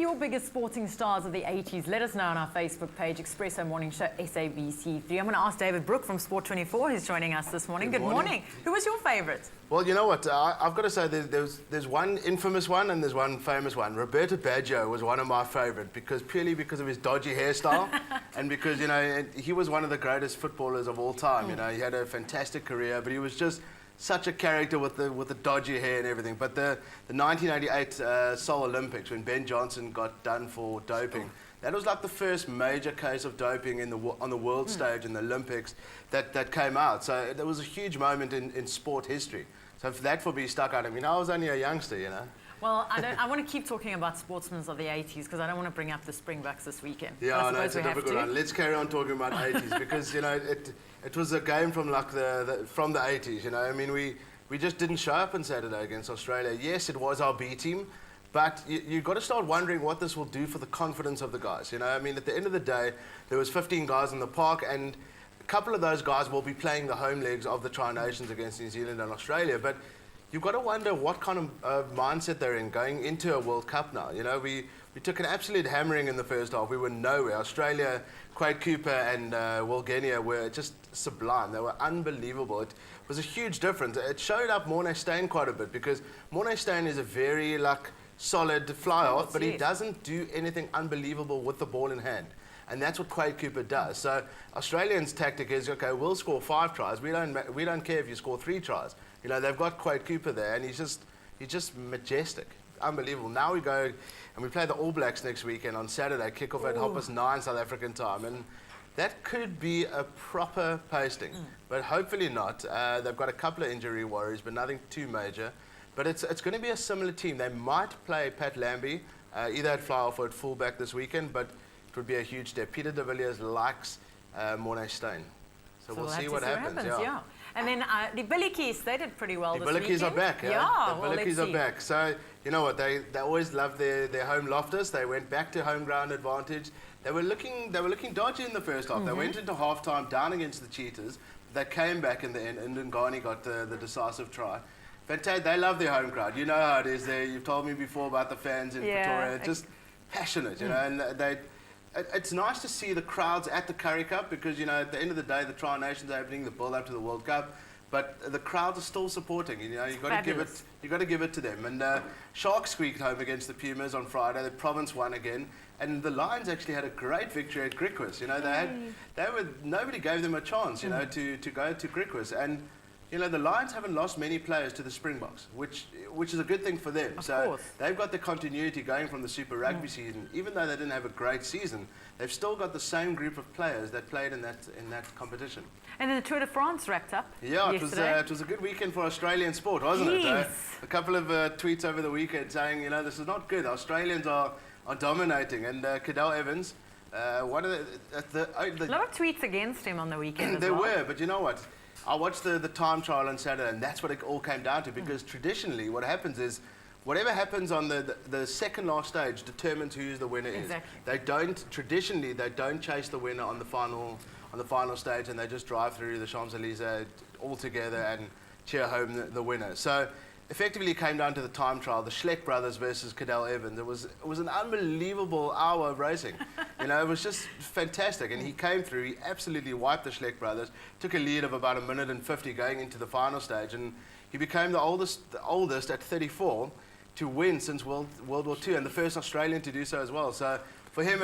your biggest sporting stars of the 80s? Let us know on our Facebook page, Expresso Morning Show, SABC3. I'm going to ask David Brooke from Sport 24, who's joining us this morning. Good morning. Who was your favourite? Well, you know what? I've got to say there's one infamous one and there's one famous one. Roberto Baggio was one of my favourite purely because of his dodgy hairstyle and because, you know, he was one of the greatest footballers of all time. You know, he had a fantastic career, but he was just such a character with the dodgy hair and everything. But the 1988 Seoul Olympics, when Ben Johnson got done for doping, that was like the first major case of doping on the world stage in the Olympics that came out. So there was a huge moment in sport history. So for that for me stuck out. I mean, I was only a youngster, you know. Well, I want to keep talking about sportsmen of the 80s because I don't want to bring up the Springboks this weekend. Yeah, no, it's a difficult one. Let's carry on talking about 80s because, you know, it was a game from like from the 80s, you know. I mean, we just didn't show up on Saturday against Australia. Yes, it was our B team, but you've got to start wondering what this will do for the confidence of the guys, you know. I mean, at the end of the day, there was 15 guys in the park and a couple of those guys will be playing the home legs of the Tri-Nations against New Zealand and Australia, but you've got to wonder what kind of mindset they're in going into a World Cup now. You know, we took an absolute hammering in the first half. We were nowhere. Australia, Quade Cooper and Wilgenia were just sublime. They were unbelievable. It was a huge difference. It showed up Morné Steyn quite a bit because Morné Steyn is a very solid fly-off, but he doesn't do anything unbelievable with the ball in hand. And that's what Quade Cooper does. So Australians' tactic is, okay, we'll score 5 tries. We don't care if you score 3 tries. You know, they've got Quade Cooper there, and he's just majestic, unbelievable. Now we go and we play the All Blacks next weekend on Saturday, kick-off at 9:30 South African time, and that could be a proper pasting, but hopefully not. They've got a couple of injury worries, but nothing too major. But it's going to be a similar team. They might play Pat Lambie either at fly-off or at fullback this weekend, but it would be a huge step. Peter de Villiers likes Morné Steyn. So we'll see what happens. Yeah. And then the Billikies, they did pretty well this weekend. The Billikies are back, yeah? Yeah, the Billikies are back. So, you know what, they always love their home Loftus. They went back to home ground advantage. They were looking dodgy in the first half. They went into half-time down against the Cheetahs. They came back in the end, and Ngani got the decisive try. Fantastic. They love their home crowd. You know how it is there. You've told me before about the fans in Pretoria. Just passionate, you know, and it's nice to see the crowds at the Currie Cup because, you know, at the end of the day, the Tri-Nations opening, the build-up to the World Cup, but the crowds are still supporting. You know, you've got to give it to them. And Sharks squeaked home against the Pumas on Friday. The Province won again, and the Lions actually had a great victory at Griquas. You know, nobody gave them a chance, you know, to go to Griquas. And you know, the Lions haven't lost many players to the Springboks, which is a good thing for them. Of course. They've got the continuity going from the Super Rugby season. Even though they didn't have a great season, they've still got the same group of players that played in that competition. And then the Tour de France wrapped up. Yeah, it was a good weekend for Australian sport, wasn't it? A couple of tweets over the weekend saying, you know, this is not good. Australians are dominating, and Cadel Evans, one of a lot of tweets against him on the weekend as well. There were, but you know what? I watched the time trial on Saturday, and that's what it all came down to, because traditionally what happens is whatever happens on the second last stage determines who the winner is. Traditionally, they don't chase the winner on the final stage, and they just drive through the Champs-Élysées all together and cheer home the winner. So effectively it came down to the time trial, the Schleck brothers versus Cadel Evans. It was an unbelievable hour of racing. You know, it was just fantastic. And he came through, he absolutely wiped the Schleck brothers, took a lead of about 1:50 going into the final stage, and he became the oldest at 34 to win since World War II, and the first Australian to do so as well. So for him,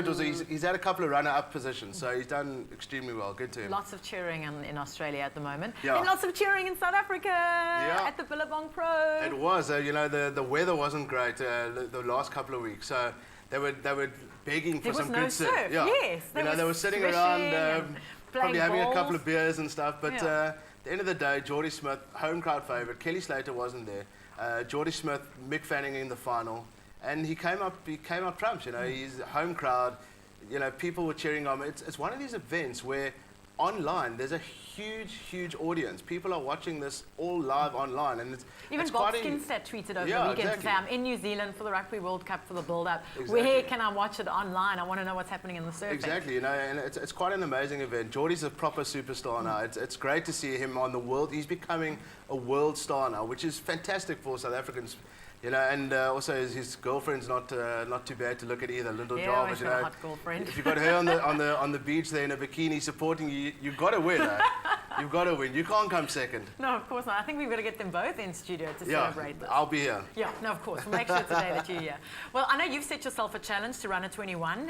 he's had a couple of runner-up positions, so he's done extremely well. Good to him. Lots of cheering in Australia at the moment. Yeah. And lots of cheering in South Africa at the Billabong Pro. It was. You know, the weather wasn't great the last couple of weeks, so they were begging for some good surf. Yeah. Yes. You know, they were sitting around, probably having a couple of beers and stuff, but at the end of the day, Geordie Smith, home crowd favourite. Kelly Slater wasn't there. Geordie Smith, Mick Fanning in the final. And he came up trumps, you know, he's home crowd, you know, people were cheering on him. It's one of these events where online, there's a huge audience. People are watching this all live online, and even it's Bob quite Skinstead tweeted over Yeah, the weekend exactly. to say, I'm in New Zealand for the Rugby World Cup for the build-up. Exactly. Where can I watch it online? I want to know what's happening in the surfing. Exactly, you know, and it's quite an amazing event. Geordie's a proper superstar now. It's great to see him on the world. He's becoming a world star now, which is fantastic for South Africans. You know, and also his girlfriend's not too bad to look at either, Lyndall Yeah, Jarvis. he's You got a know, hot girlfriend. if you've got her on the beach there in a bikini supporting you, you've got to win. You've got to win. You can't come second. No, of course not. I think we've got to get them both in studio to Yeah, celebrate this. I'll be here. Yeah, no, of course. We'll make sure today that you're here. Well, I know you've set yourself a challenge to run a 21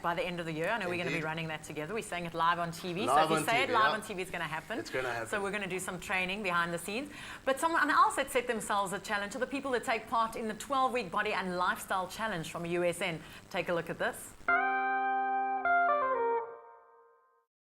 by the end of the year. I know we're going to be running that together. We're saying it live on TV. Live so if you on say TV, it live on TV, it's going to happen. It's going to happen. So we're going to do some training behind the scenes. But someone else had set themselves a challenge are the people that take part in the 12-week body and lifestyle challenge from USN. Take a look at this.